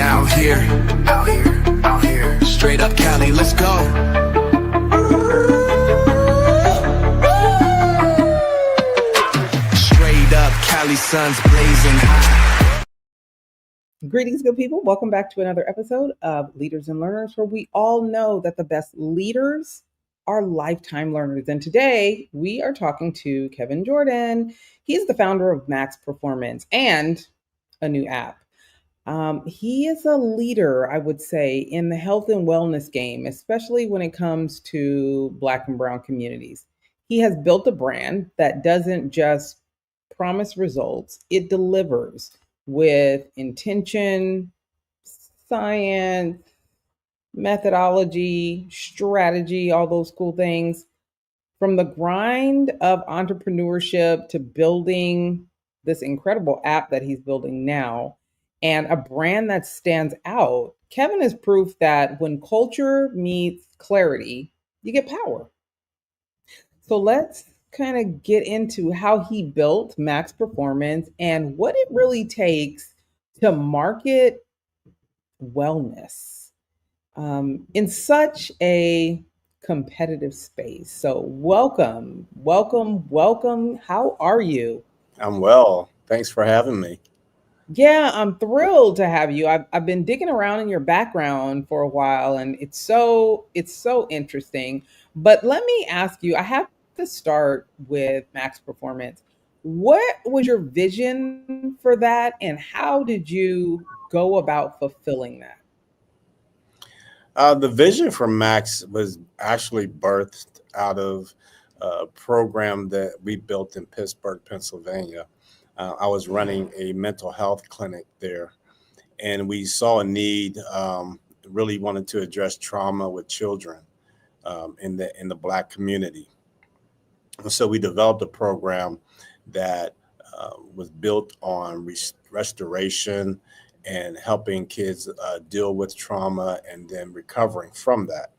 out here, straight up Cali, let's go. Straight up Cali, suns blazing high. Greetings, good people. Welcome back to another episode of Leaders and Learners, where we all know that the best leaders are lifetime learners. And today we are talking to Kevin Jordan. He's the founder of Maxxx Performance and a new app. He is a leader, I would say, in the health and wellness game, especially when it comes to Black and Brown communities. He has built a brand that doesn't just promise results, it delivers with intention, science, methodology, strategy, all those cool things. From the grind of entrepreneurship to building this incredible app that he's building now and a brand that stands out, Kevin is proof that when culture meets clarity, you get power. So let's kind of get into how he built Maxxx Performance and what it really takes to market wellness in such a competitive space. So welcome. How are you? I'm well. Thanks for having me. Yeah, I'm thrilled to have you. I've been digging around in your background for a while, and it's so interesting. But let me ask you, I have to start with Maxxx Performance. What was your vision for that, and how did you go about fulfilling that? The vision for Max was actually birthed out of a program that we built in Pittsburgh, Pennsylvania. I was running a mental health clinic there, and we saw a need. Really wanted to address trauma with children in the Black community. And so we developed a program that was built on restoration and helping kids deal with trauma and then recovering from that.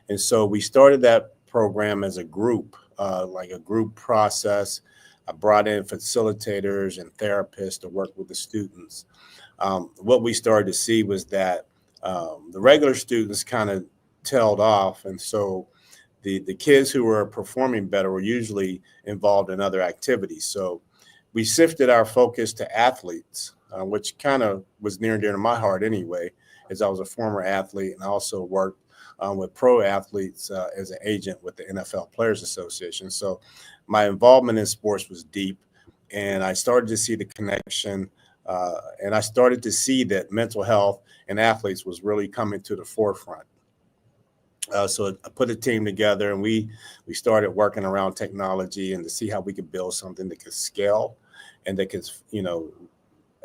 And so we started that program as a group, like a group process. I brought in facilitators and therapists to work with the students. What we started to see was that the regular students kind of tailed off. And so the kids who were performing better were usually involved in other activities. So we shifted our focus to athletes, which kind of was near and dear to my heart anyway, as I was a former athlete and I also worked with pro athletes as an agent with the NFL Players Association. So my involvement in sports was deep, and I started to see the connection, and I started to see that mental health and athletes was really coming to the forefront. So I put a team together, and we started working around technology and to see how we could build something that could scale and that could,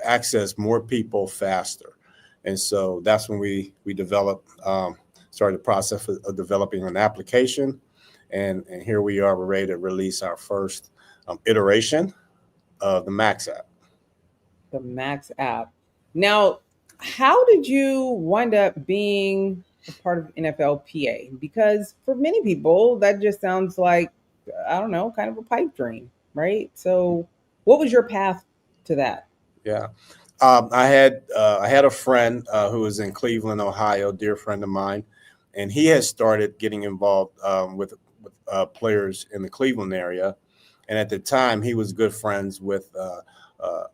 access more people faster. And so that's when we developed, started the process of developing an application. And here we are, we're ready to release our first iteration of the Maxxx app. The Maxxx app. Now, how did you wind up being a part of NFLPA? Because for many people, that just sounds like, I don't know, kind of a pipe dream, right? So what was your path to that? Yeah. I had a friend who was in Cleveland, Ohio, dear friend of mine, and he had started getting involved with players in the Cleveland area. And at the time, he was good friends with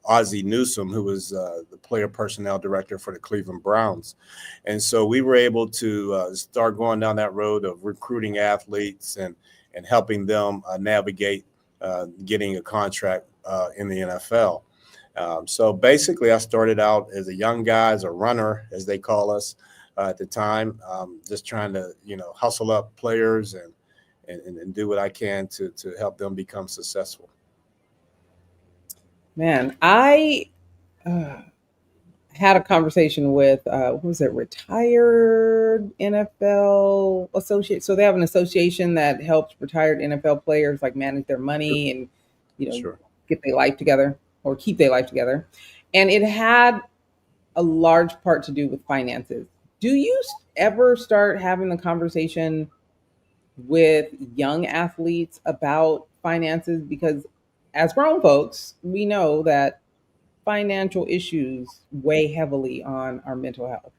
Ozzie Newsome, who was the player personnel director for the Cleveland Browns. And so we were able to start going down that road of recruiting athletes and helping them navigate getting a contract in the NFL. So basically, I started out as a young guy, as a runner, as they call us at the time, just trying to, hustle up players and do what I can to help them become successful. Man, I had a conversation with, what was it, retired NFL associate. So they have an association that helps retired NFL players like manage their money and, Sure. get their life together or keep their life together. And it had a large part to do with finances. Do you ever start having the conversation with young athletes about finances? Because as grown folks, we know that financial issues weigh heavily on our mental health?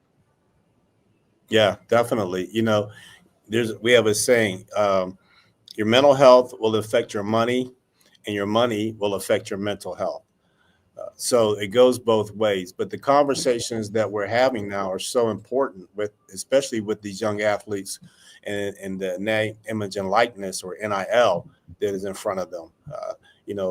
Yeah, definitely. We have a saying, your mental health will affect your money, and your money will affect your mental health. So it goes both ways. But the conversations that we're having now are so important, especially with these young athletes and the name, image, and likeness, or NIL, that is in front of them.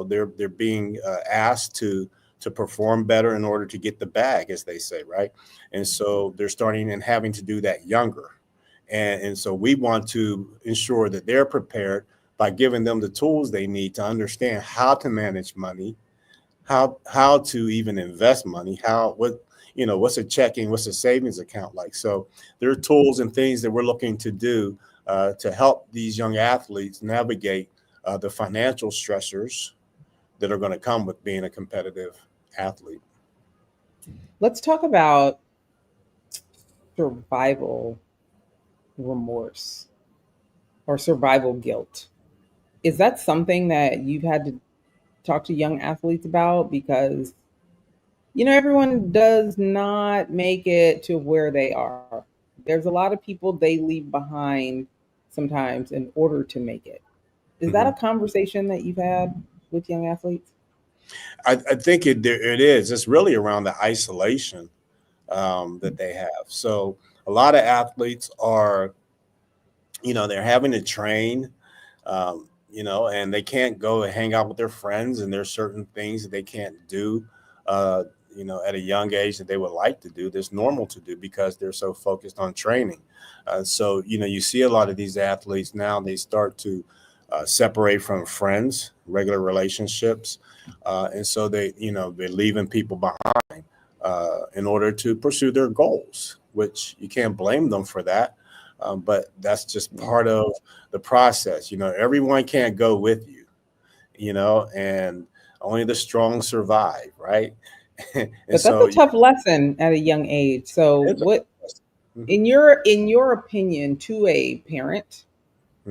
They're being asked to perform better in order to get the bag, as they say, right? And so they're starting and having to do that younger. And so we want to ensure that they're prepared by giving them the tools they need to understand how to manage money, how to even invest money, what's a checking, what's a savings account like. So there are tools and things that we're looking to do to help these young athletes navigate the financial stressors that are going to come with being a competitive athlete. Let's talk about survival remorse or survival guilt. Is that something that you've had to talk to young athletes about? Because, everyone does not make it to where they are. There's a lot of people they leave behind sometimes in order to make it. Is that a Mhm. conversation that you've had with young athletes? I think it is. It's really around the isolation that they have. So a lot of athletes are, they're having to train, and they can't go and hang out with their friends, and there's certain things that they can't do, at a young age that they would like to do. That's normal to do because they're so focused on training. So, you see a lot of these athletes now, they start to separate from friends, regular relationships. And so they're leaving people behind in order to pursue their goals, which you can't blame them for that. But that's just Yeah. part of the process. Everyone can't go with you, and only the strong survive, right? And But that's so a tough lesson at a young age. So it's a, what Mhm, in your opinion, to a parent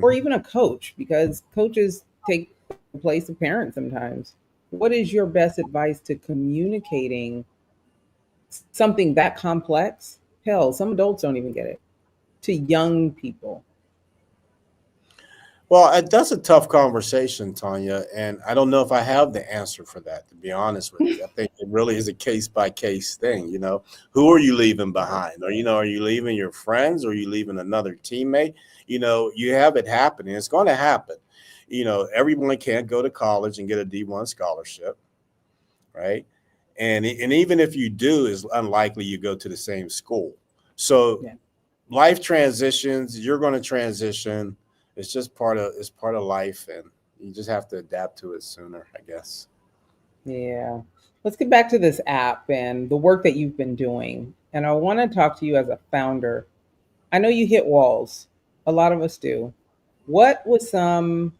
or mhm. even a coach, because coaches take the place of parents sometimes, what is your best advice to communicating something that complex? Hell, some adults don't even get it, to young people. Well, that's a tough conversation, Tanya, and I don't know if I have the answer for that, to be honest with you. I think it really is a case by case thing. Who are you leaving behind? Are you leaving your friends? Or are you leaving another teammate? You have it happening. It's going to happen. Everyone can't go to college and get a D1 scholarship, right? And even if you do, it's unlikely you go to the same school. So Yeah. life transitions, you're going to transition. It's part of life, and you just have to adapt to it sooner, I guess. Yeah. Let's get back to this app and the work that you've been doing. And I want to talk to you as a founder. I know you hit walls. A lot of us do. What was some,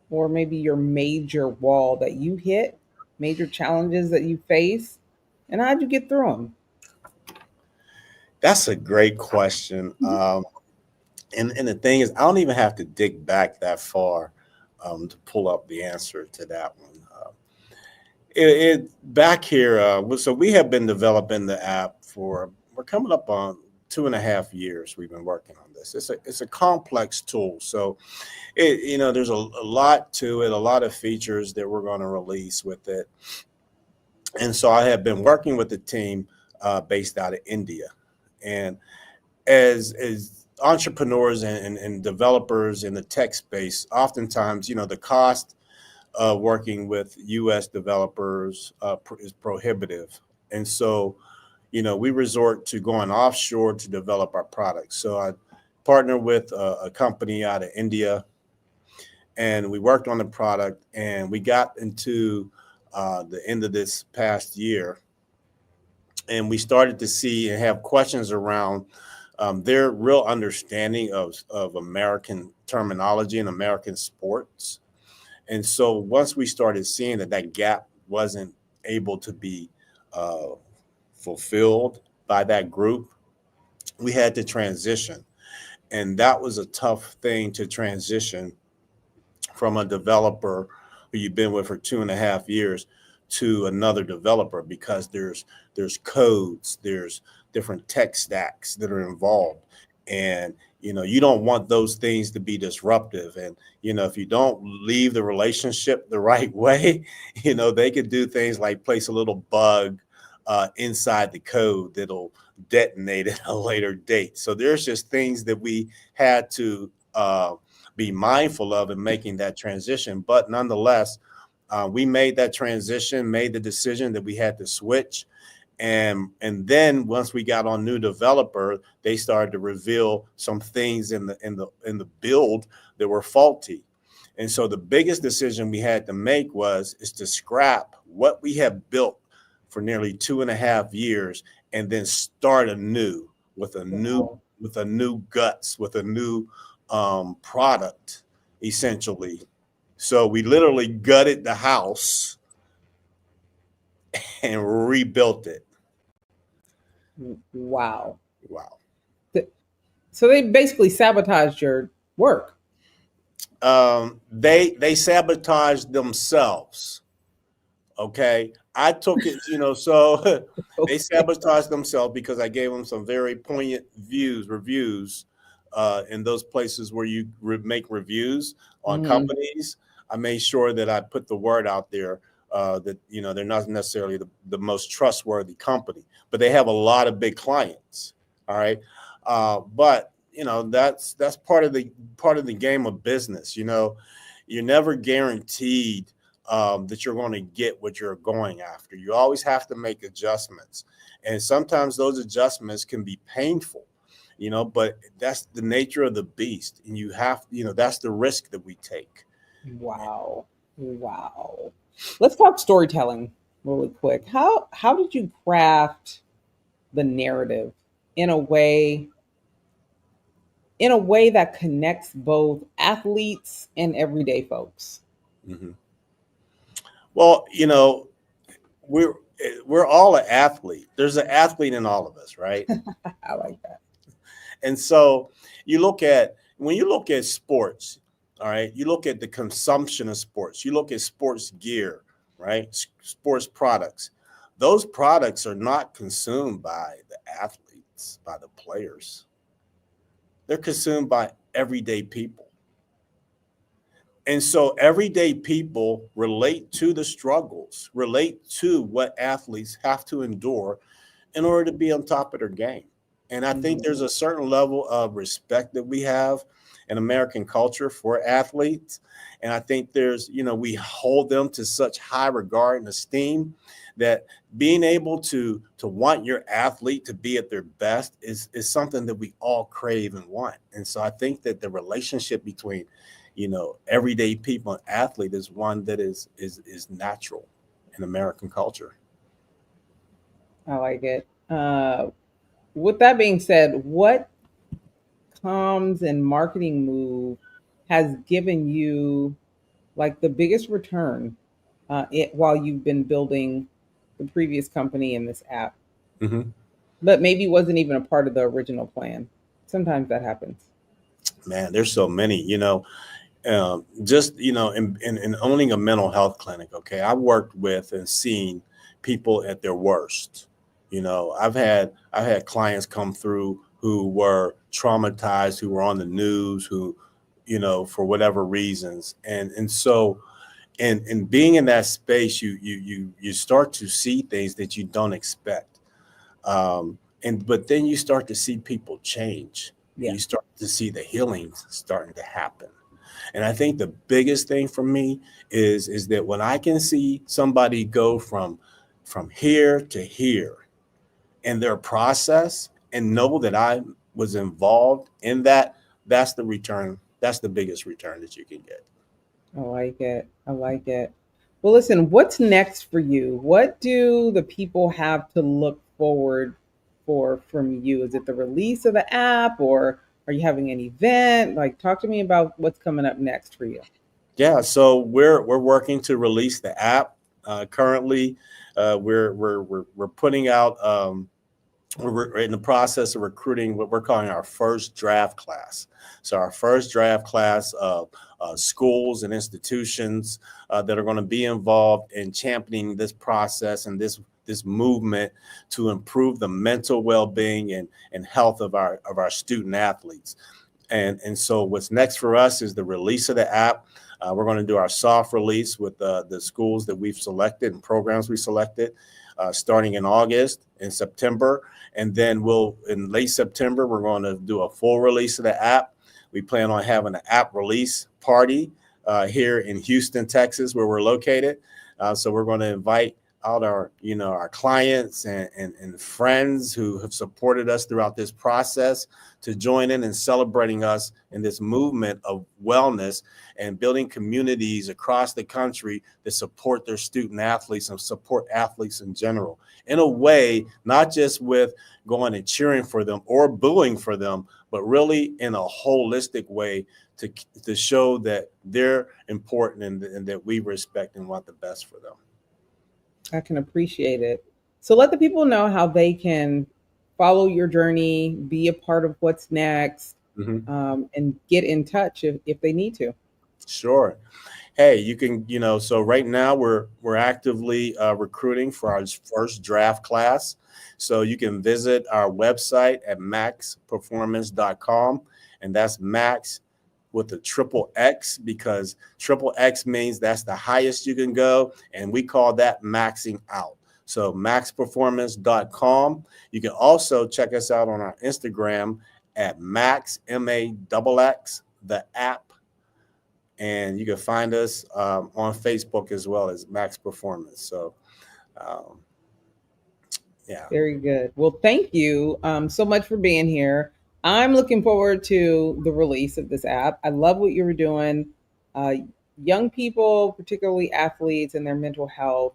or maybe your major wall that you hit, major challenges that you face, and how'd you get through them? That's a great question. And the thing is, I don't even have to dig back that far to pull up the answer to that one. Back here, so we have been developing the app we're coming up on 2.5 years. We've been working on this. It's a complex tool, so there's a lot to it, a lot of features that we're going to release with it. And so I have been working with the team based out of India, and as entrepreneurs and developers in the tech space, oftentimes, the cost of working with U.S. developers is prohibitive. And so, we resort to going offshore to develop our products. So I partnered with a company out of India, and we worked on the product, and we got into the end of this past year, and we started to see and have questions around their real understanding of American terminology and American sports. And so once we started seeing that gap wasn't able to be uh, fulfilled by that group, we had to transition. And that was a tough thing to transition from a developer who you've been with for 2.5 years to another developer because there's codes, there's different tech stacks that are involved, and you don't want those things to be disruptive. And if you don't leave the relationship the right way, they could do things like place a little bug inside the code that'll detonate at a later date. So there's just things that we had to be mindful of in making that transition. But nonetheless, we made that transition, made the decision that we had to switch. And then once we got on new developer, they started to reveal some things in the build that were faulty. And so the biggest decision we had to make is to scrap what we have built for nearly 2.5 years and then start anew with a new guts, with a new product, essentially. So we literally gutted the house and rebuilt it. Wow. Wow. So they basically sabotaged your work. They sabotaged themselves. Okay. I took it, so they sabotaged themselves because I gave them some very poignant reviews in those places where you make reviews on companies. I made sure that I put the word out there that, they're not necessarily the most trustworthy company, but they have a lot of big clients. All right. But that's part of the game of business. You're never guaranteed that you're going to get what you're going after. You always have to make adjustments. And sometimes those adjustments can be painful, but that's the nature of the beast. And you have, that's the risk that we take. Wow. Let's talk storytelling really quick. How did you craft the narrative in a way that connects both athletes and everyday folks? Mm-hmm. Well, we're all an athlete. There's an athlete in all of us, right? I like that. And so when you look at sports, all right, you look at the consumption of sports, you look at sports gear, right? Sports products. Those products are not consumed by the athletes, by the players. They're consumed by everyday people. And so everyday people relate to the struggles, relate to what athletes have to endure in order to be on top of their game. And I think there's a certain level of respect that we have in American culture for athletes. And I think we hold them to such high regard and esteem that being able to want your athlete to be at their best is something that we all crave and want. And so I think that the relationship between everyday people and athlete is one that is natural in American culture. I like it. With that being said, what comms and marketing move has given you like the biggest return while you've been building the previous company in this app, Mm-hmm. but maybe wasn't even a part of the original plan? Sometimes that happens. Man, there's so many, just in owning a mental health clinic. Okay, I worked with and seen people at their worst. I've had clients come through who were traumatized, who were on the news, who for whatever reasons, and so and being in that space, you start to see things that you don't expect, but then you start to see people change. Yeah. You start to see the healing starting to happen. And I think the biggest thing for me is that when I can see somebody go from here to here in their process and know that I was involved in that, that's the return. That's the biggest return that you can get. I like it. Well, listen, what's next for you? What do the people have to look forward for from you? Is it the release of the app, or are you having an event? Like, talk to me about what's coming up next for you. Yeah, so we're working to release the app. Currently, we're putting out we're in the process of recruiting what we're calling our first draft class. So our first draft class of schools and institutions that are going to be involved in championing this process and this movement to improve the mental well-being and health of our student athletes. And so what's next for us is the release of the app. We're going to do our soft release with the schools that we've selected and programs we selected, starting in August and September. And then in late September, we're going to do a full release of the app. We plan on having an app release party here in Houston, Texas, where we're located. So we're going to invite out our clients and friends who have supported us throughout this process to join in and celebrating us in this movement of wellness and building communities across the country that support their student athletes and support athletes in general in a way, not just with going and cheering for them or booing for them, but really in a holistic way to show that they're important and that we respect and want the best for them. I can appreciate it. So let the people know how they can follow your journey, be a part of what's next, and get in touch if they need to. Sure. Hey, you can, so right now we're actively recruiting for our first draft class. So you can visit our website at maxxperformance.com, and that's Max with a triple X, because triple X means that's the highest you can go, and we call that maxing out. So maxxperformance.com. You can also check us out on our Instagram at Maxx, MAXX, the app. And you can find us on Facebook as well as Maxxx Performance. So, yeah. Very good. Well, thank you so much for being here. I'm looking forward to the release of this app. I love what you were doing. Young people, particularly athletes and their mental health,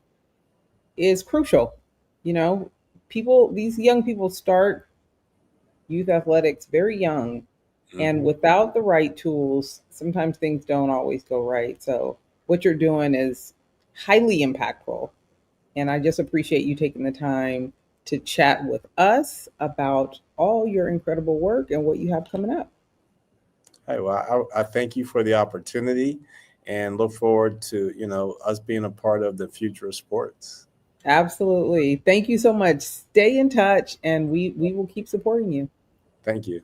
is crucial. These young people start youth athletics very young. And without the right tools, sometimes things don't always go right. So what you're doing is highly impactful. And I just appreciate you taking the time to chat with us about all your incredible work and what you have coming up. Hey, well, I thank you for the opportunity and look forward to, us being a part of the future of sports. Absolutely. Thank you so much. Stay in touch and we will keep supporting you. Thank you.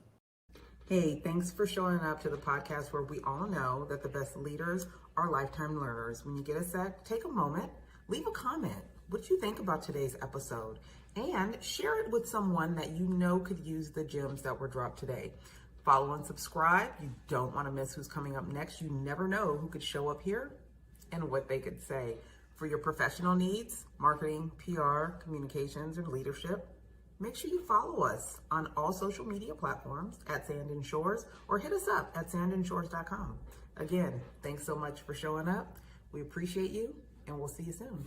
Hey, thanks for showing up to the podcast where we all know that the best leaders are lifetime learners. When you get a sec, take a moment, leave a comment. What you think about today's episode, and share it with someone that you know could use the gems that were dropped today. Follow and subscribe. You don't want to miss who's coming up next. You never know who could show up here and what they could say. For your professional needs, marketing, PR, communications, and leadership, make sure you follow us on all social media platforms at Sand and Shores, or hit us up at sandandshores.com. Again, thanks so much for showing up. We appreciate you, and we'll see you soon.